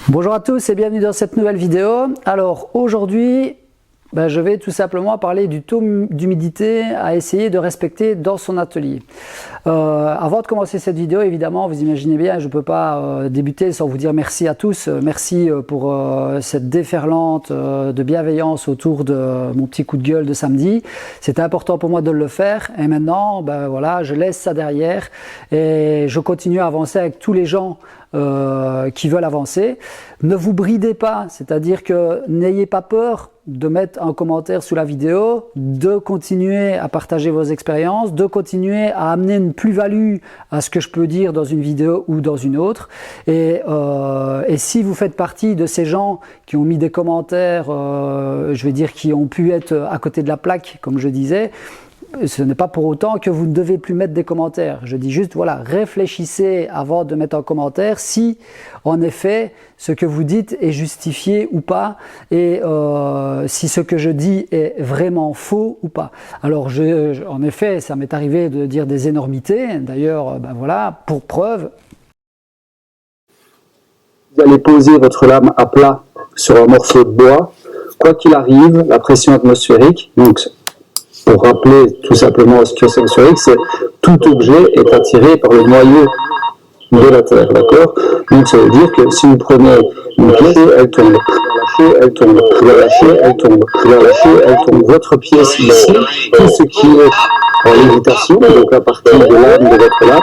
Bonjour à tous et bienvenue dans cette nouvelle vidéo. Alors aujourd'hui, je vais tout simplement parler du taux d'humidité à essayer de respecter dans son atelier. Avant de commencer cette vidéo, évidemment, vous imaginez bien, je ne peux pas débuter sans vous dire merci à tous. Merci pour cette déferlante de bienveillance autour de mon petit coup de gueule de samedi. C'était important pour moi de le faire et maintenant, voilà, je laisse ça derrière et je continue à avancer avec tous les gens qui veulent avancer. Ne vous bridez pas, c'est-à-dire que n'ayez pas peur de mettre un commentaire sous la vidéo, de continuer à partager vos expériences, de continuer à amener une plus-value à ce que je peux dire dans une vidéo ou dans une autre. Et si vous faites partie de ces gens qui ont mis des commentaires, je vais dire qui ont pu être à côté de la plaque, comme je disais, ce n'est pas pour autant que vous ne devez plus mettre des commentaires. Je dis juste, voilà, réfléchissez avant de mettre un commentaire si, en effet, ce que vous dites est justifié ou pas et si ce que je dis est vraiment faux ou pas. Alors, en effet, ça m'est arrivé de dire des énormités. D'ailleurs, voilà, pour preuve. Vous allez poser votre lame à plat sur un morceau de bois. Quoi qu'il arrive, la pression atmosphérique, donc pour rappeler tout simplement la situation atmosphérique, c'est tout objet est attiré par le noyau de la Terre, d'accord? Donc ça veut dire que si vous prenez une pièce, elle tombe, vous la lâchez, elle tombe, vous la lâchez, elle tombe, vous la lâchez, elle tombe. Votre pièce ici, tout ce qui est en lévitation, donc à partir de l'âme de votre lame,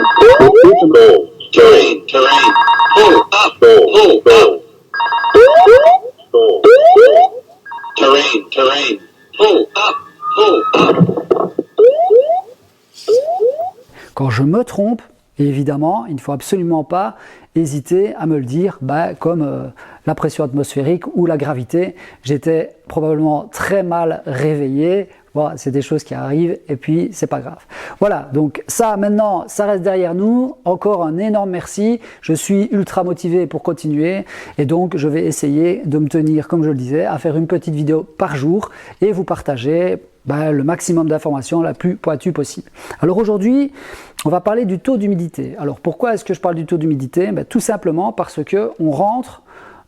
quand je me trompe, évidemment, il ne faut absolument pas hésiter à me le dire, comme la pression atmosphérique ou la gravité. J'étais probablement très mal réveillé. Voilà, c'est des choses qui arrivent et puis c'est pas grave. Voilà, donc ça maintenant, ça reste derrière nous. Encore un énorme merci. Je suis ultra motivé pour continuer et donc je vais essayer de me tenir, comme je le disais, à faire une petite vidéo par jour et vous partager le maximum d'informations la plus pointue possible. Alors aujourd'hui, on va parler du taux d'humidité. Alors pourquoi est-ce que je parle du taux d'humidité? Tout simplement parce que on rentre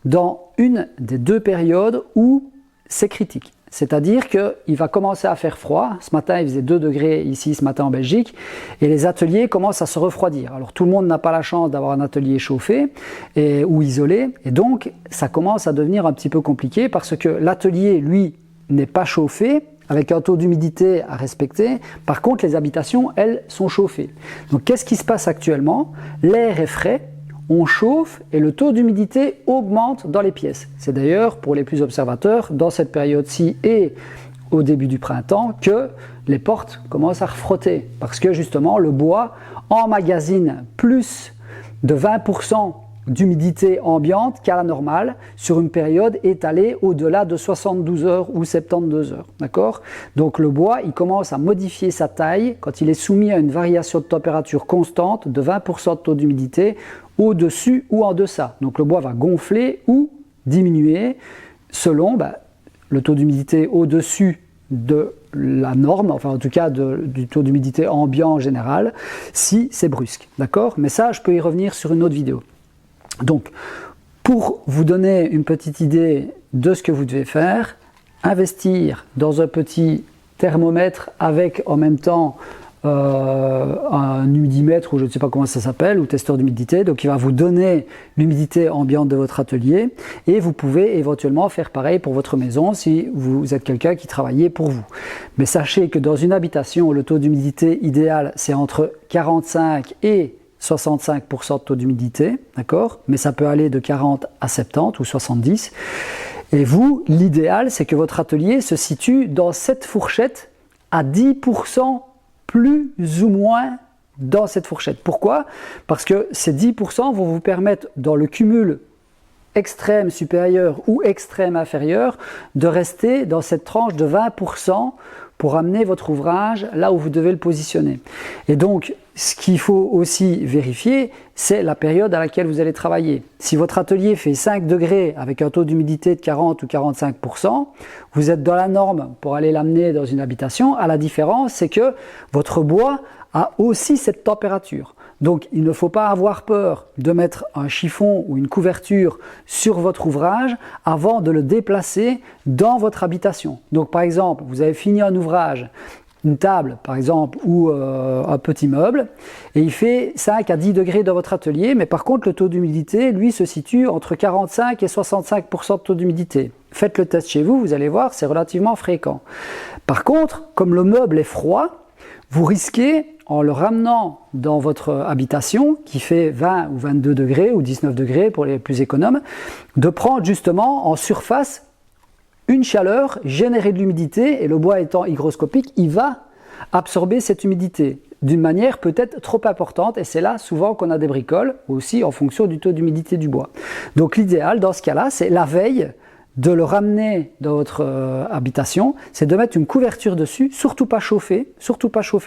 dans une des deux périodes où c'est critique. C'est-à-dire qu'il va commencer à faire froid. Ce matin, il faisait 2 degrés ici, ce matin en Belgique, et les ateliers commencent à se refroidir. Alors tout le monde n'a pas la chance d'avoir un atelier chauffé ou isolé, et donc ça commence à devenir un petit peu compliqué parce que l'atelier, lui, n'est pas chauffé, avec un taux d'humidité à respecter. Par contre, les habitations, elles, sont chauffées. Donc qu'est-ce qui se passe actuellement? L'air est frais, on chauffe et le taux d'humidité augmente dans les pièces. C'est d'ailleurs, pour les plus observateurs, dans cette période-ci et au début du printemps, que les portes commencent à refrotter. Parce que justement, le bois emmagasine plus de 20% d'humidité ambiante qu'à la normale sur une période étalée au-delà de 72 heures ou 72 heures. D'accord? Donc le bois, il commence à modifier sa taille quand il est soumis à une variation de température constante de 20% de taux d'humidité au-dessus ou en deçà. Donc le bois va gonfler ou diminuer selon le taux d'humidité au-dessus de la norme, enfin en tout cas du taux d'humidité ambiant en général, si c'est brusque. D'accord? Mais ça, je peux y revenir sur une autre vidéo. Donc, pour vous donner une petite idée de ce que vous devez faire, investir dans un petit thermomètre avec en même temps un humidimètre ou je ne sais pas comment ça s'appelle, ou testeur d'humidité, donc il va vous donner l'humidité ambiante de votre atelier et vous pouvez éventuellement faire pareil pour votre maison si vous êtes quelqu'un qui travaillait pour vous. Mais sachez que dans une habitation, le taux d'humidité idéal c'est entre 45 et 65% de taux d'humidité, d'accord? Mais ça peut aller de 40 à 70 ou 70. Et vous, l'idéal, c'est que votre atelier se situe dans cette fourchette à 10% plus ou moins dans cette fourchette. Pourquoi? Parce que ces 10% vont vous permettre, dans le cumul extrême supérieur ou extrême inférieur, de rester dans cette tranche de 20% pour amener votre ouvrage là où vous devez le positionner. Et donc, ce qu'il faut aussi vérifier, c'est la période à laquelle vous allez travailler. Si votre atelier fait 5 degrés avec un taux d'humidité de 40 ou 45%, vous êtes dans la norme pour aller l'amener dans une habitation. À la différence, c'est que votre bois a aussi cette température. Donc il ne faut pas avoir peur de mettre un chiffon ou une couverture sur votre ouvrage avant de le déplacer dans votre habitation. Donc par exemple, vous avez fini un ouvrage, une table par exemple ou un petit meuble, et il fait 5 à 10 degrés dans votre atelier, mais par contre le taux d'humidité lui se situe entre 45 et 65% de taux d'humidité. Faites le test chez vous, vous allez voir, c'est relativement fréquent. Par contre, comme le meuble est froid, vous risquez, en le ramenant dans votre habitation, qui fait 20 ou 22 degrés ou 19 degrés pour les plus économes, de prendre justement en surface une chaleur générée de l'humidité, et le bois étant hygroscopique, il va absorber cette humidité d'une manière peut-être trop importante, et c'est là souvent qu'on a des bricoles, aussi en fonction du taux d'humidité du bois. Donc l'idéal dans ce cas-là, c'est la veille de le ramener dans votre habitation, c'est de mettre une couverture dessus, surtout pas chauffer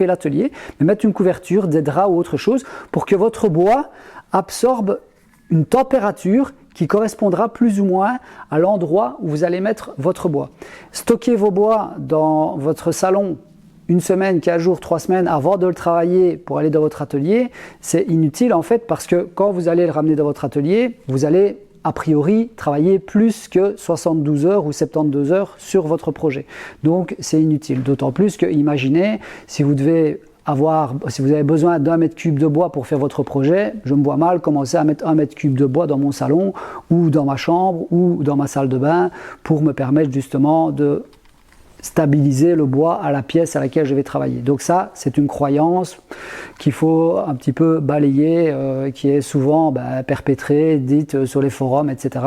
l'atelier, mais mettre une couverture, des draps ou autre chose, pour que votre bois absorbe une température qui correspondra plus ou moins à l'endroit où vous allez mettre votre bois. Stockez vos bois dans votre salon 1 semaine, 15 jours, 3 semaines avant de le travailler pour aller dans votre atelier, c'est inutile en fait, parce que quand vous allez le ramener dans votre atelier, vous allez a priori travailler plus que 72 heures ou 72 heures sur votre projet. Donc c'est inutile, d'autant plus que imaginez si vous avez besoin d'1 mètre cube de bois pour faire votre projet, je me vois mal commencer à mettre 1 mètre cube de bois dans mon salon ou dans ma chambre ou dans ma salle de bain pour me permettre justement de stabiliser le bois à la pièce à laquelle je vais travailler. Donc ça, c'est une croyance qu'il faut un petit peu balayer, qui est souvent perpétrée, dite sur les forums, etc.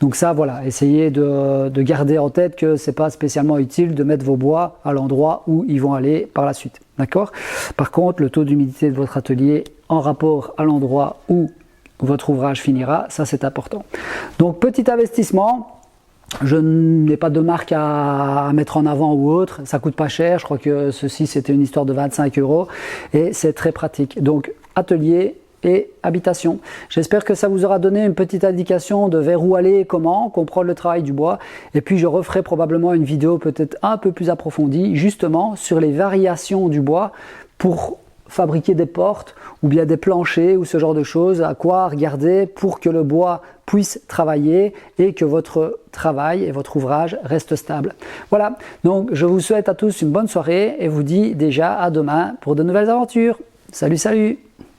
Donc ça, voilà, essayez de garder en tête que c'est pas spécialement utile de mettre vos bois à l'endroit où ils vont aller par la suite. D'accord ? Par contre, le taux d'humidité de votre atelier en rapport à l'endroit où votre ouvrage finira, ça c'est important. Donc petit investissement. Je n'ai pas de marque à mettre en avant ou autre, ça coûte pas cher, je crois que ceci c'était une histoire de 25 € et c'est très pratique. Donc atelier et habitation. J'espère que ça vous aura donné une petite indication de vers où aller et comment comprendre le travail du bois, et puis je referai probablement une vidéo peut-être un peu plus approfondie justement sur les variations du bois pour fabriquer des portes ou bien des planchers ou ce genre de choses, à quoi regarder pour que le bois puisse travailler et que votre travail et votre ouvrage restent stables. Voilà, donc je vous souhaite à tous une bonne soirée et vous dis déjà à demain pour de nouvelles aventures. Salut, salut!